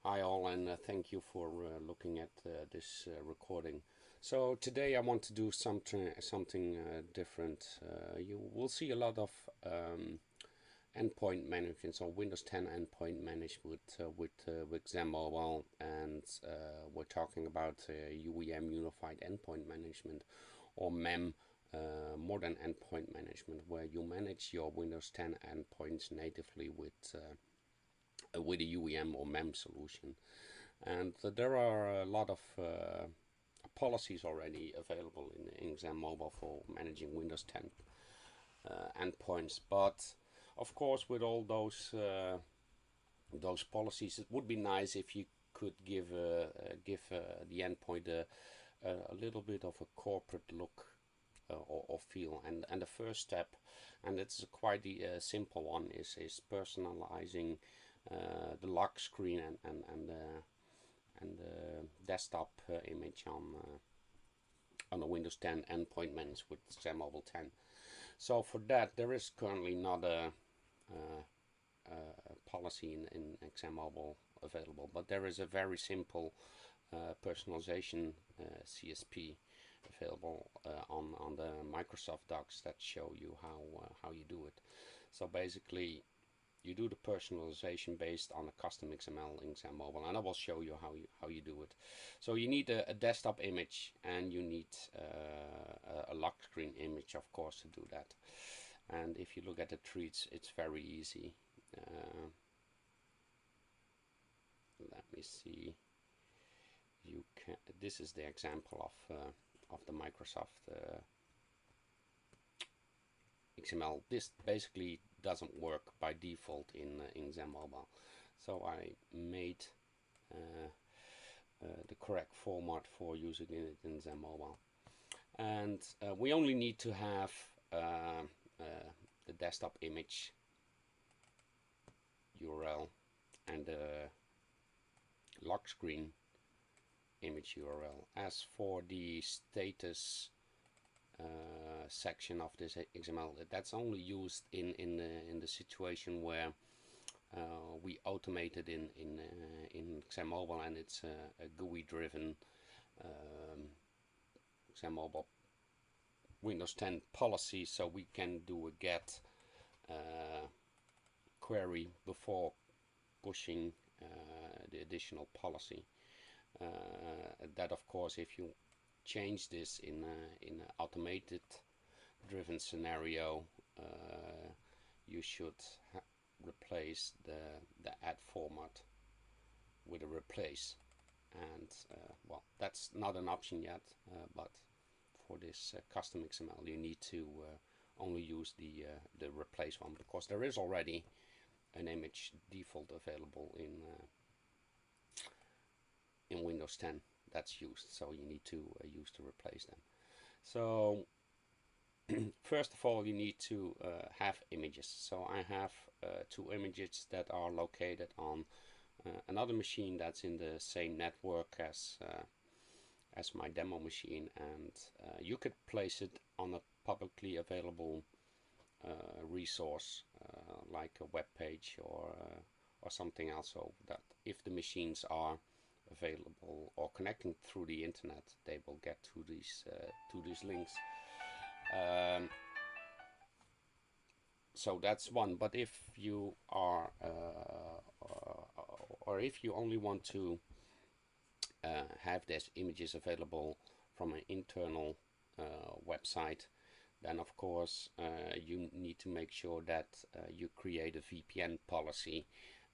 Hi all, and thank you for looking at this recording. So today I want to do something different. You will see a lot of endpoint management, so Windows 10 endpoint management with XenMobile, and we're talking about UEM, Unified Endpoint Management, or MEM, Modern Endpoint Management, where you manage your Windows 10 endpoints natively with a UEM or MEM solution. And there are a lot of policies already available in XenMobile for managing Windows 10 endpoints. But of course, with all those policies, it would be nice if you could give the endpoint a little bit of a corporate look or feel. And the first step, and it's quite a simple one, is personalizing the lock screen and the desktop image on a Windows 10 endpoint managed with XenMobile 10. So for that, there is currently not a policy in XenMobile available, but there is a very simple personalization CSP available on the Microsoft docs that show you how you do it. So basically, you do the personalization based on a custom XML in XenMobile, and I will show you how you do it. So you need a desktop image, and you need a lock screen image, of course, to do that. And if you look at the treats, it's very easy. Let me see. You can. This is the example of the Microsoft XML. This basically doesn't work by default in XenMobile, so I made the correct format for using it in XenMobile. And we only need to have the desktop image URL and the lock screen image URL. As for the status section of this XML, that's only used in the situation where we automated in XenMobile, and it's a GUI driven XenMobile Windows 10 policy, so we can do a get query before pushing the additional policy. That, of course, if you change this in an automated driven scenario, you should replace the add format with a replace, and well, that's not an option yet, but for this custom XML you need to only use the replace one, because there is already an image default available in Windows 10 that's used, so you need to use to replace them. So first of all, you need to have images. So I have two images that are located on another machine that's in the same network as my demo machine, and you could place it on a publicly available resource like a web page or something else, so that if the machines are available or connecting through the internet, they will get to these links. So that's one. But if you are or if you only want to have these images available from an internal website, then of course you need to make sure that you create a VPN policy,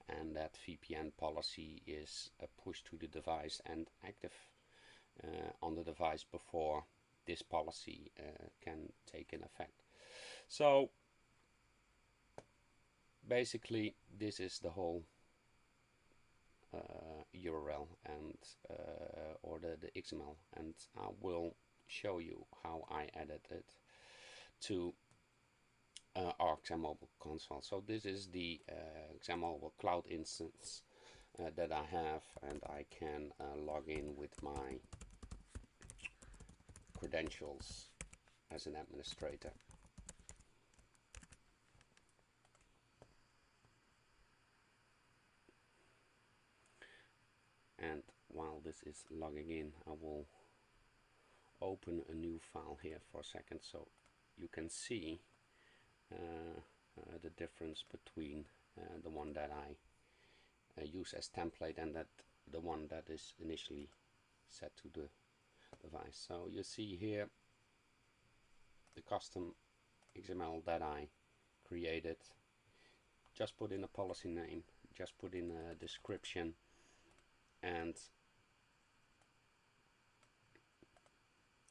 and that VPN policy is pushed to the device and active on the device before this policy can take in effect. So basically, this is the whole URL and or the XML, and I will show you how I added it to our XenMobile console. So this is the XenMobile cloud instance that I have, and I can log in with my credentials as an administrator. while this is logging in, I will open a new file here for a second so you can see the difference between the one that I use as template and the one that is initially set to the device. So you see here the custom XML that I created. Just put in a policy name, just put in a description, and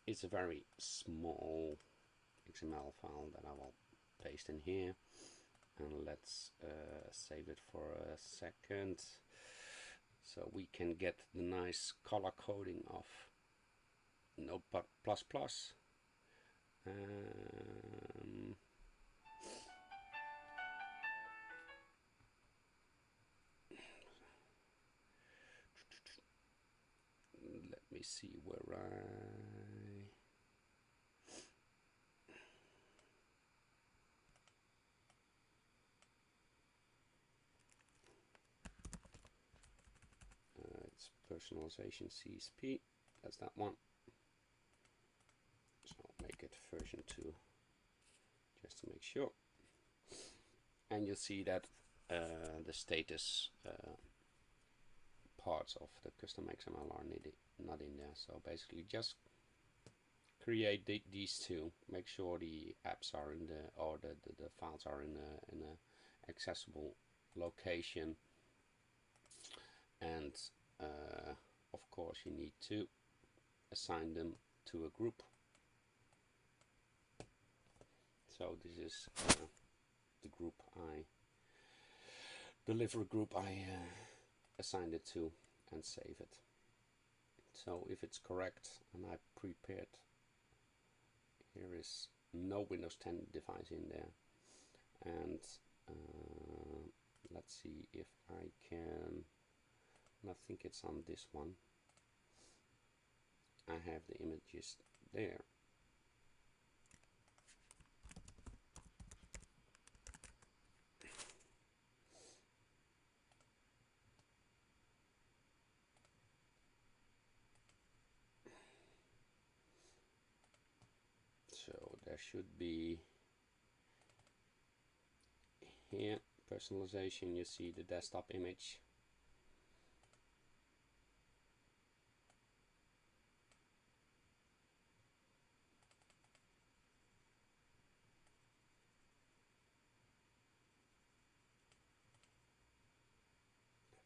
it's a very small XML file that I will paste in here. And let's save it for a second so we can get the nice color coding of Notepad++. Let me see where it's Personalization CSP, that's that one. So I'll make it version 2 just to make sure. And you'll see that the status parts of the custom XML are not in there. So basically just create these two, make sure the apps are in the, or the files are in a accessible location, and of course you need to assign them to a group. So this is the group deliver group I assigned it to, and save it. So if it's correct, and I prepared, here is no Windows 10 device in there, and let's see if I can, I think it's on this one. I have the images there. So there should be here personalization, you see the desktop image.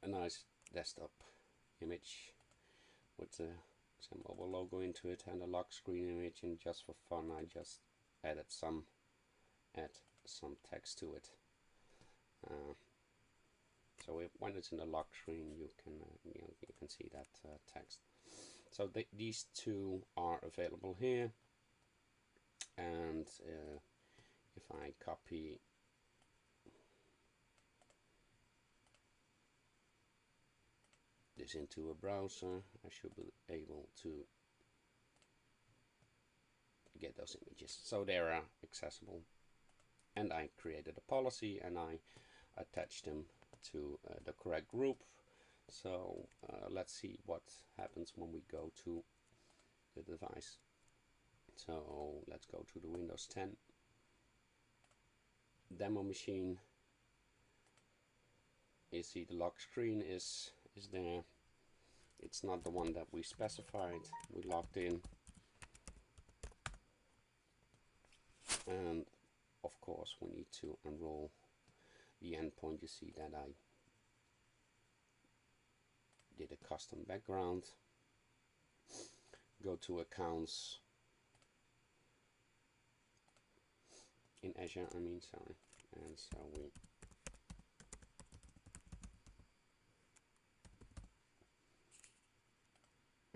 A nice desktop image with the XenMobile logo into it and a lock screen image, and just for fun I just added some text to it. So when it's in the lock screen, you can see that text. So these two are available here, and if I copy this into a browser, I should be able to get those images. So they are accessible, and I created a policy and I attached them to the correct group. So let's see what happens when we go to the device. So let's go to the Windows 10 demo machine. You see the lock screen is there. It's not the one that we specified. We logged in, and of course we need to enroll the endpoint. You see that I did a custom background. Go to accounts in Azure, and so we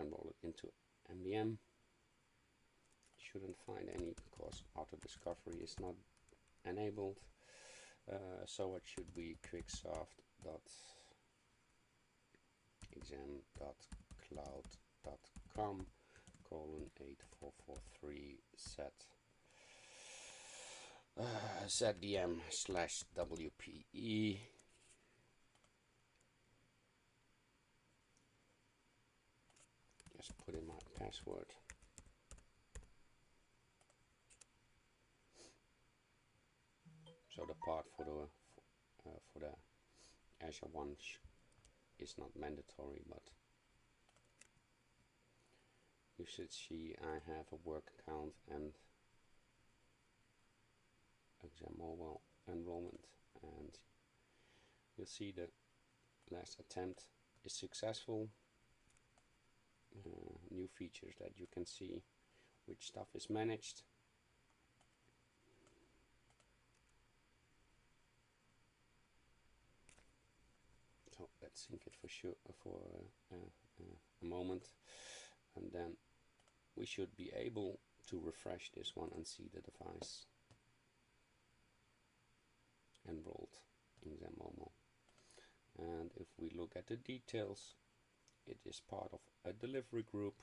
enroll it into MDM. Shouldn't find any because auto discovery is not enabled. So it should be quicksoft.exam.cloud.com:8443 ZDM/WPE. Just put in my password. So the part for the Azure one is not mandatory, but you should see I have a work account and XenMobile enrollment, and you'll see the last attempt is successful. New features that you can see which stuff is managed. So let's sync it for sure for a moment, and then we should be able to refresh this one and see the device enrolled in XenMobile. And if we look at the details, it is part of a delivery group,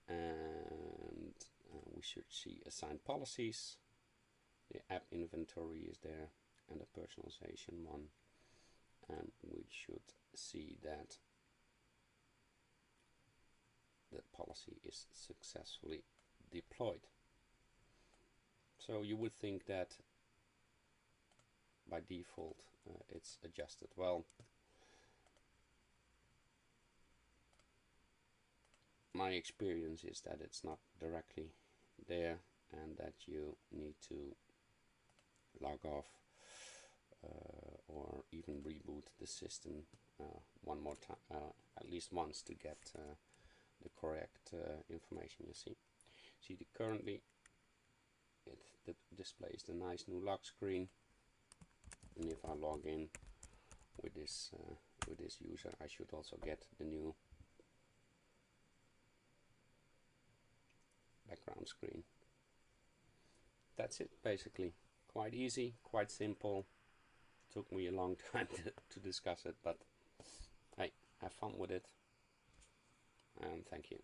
and we should see assigned policies. The app inventory is there, and the personalization one, and we should see that the policy is successfully deployed. So you would think that by default it's adjusted. Well, my experience is that it's not directly there, and that you need to log off or even reboot the system one more time, at least once, to get the correct information. You see currently it displays the nice new lock screen, and if I log in with this user, I should also get the new background screen. That's it, basically. Quite easy, quite simple. Took me a long time to discuss it, but hey, have fun with it, and thank you.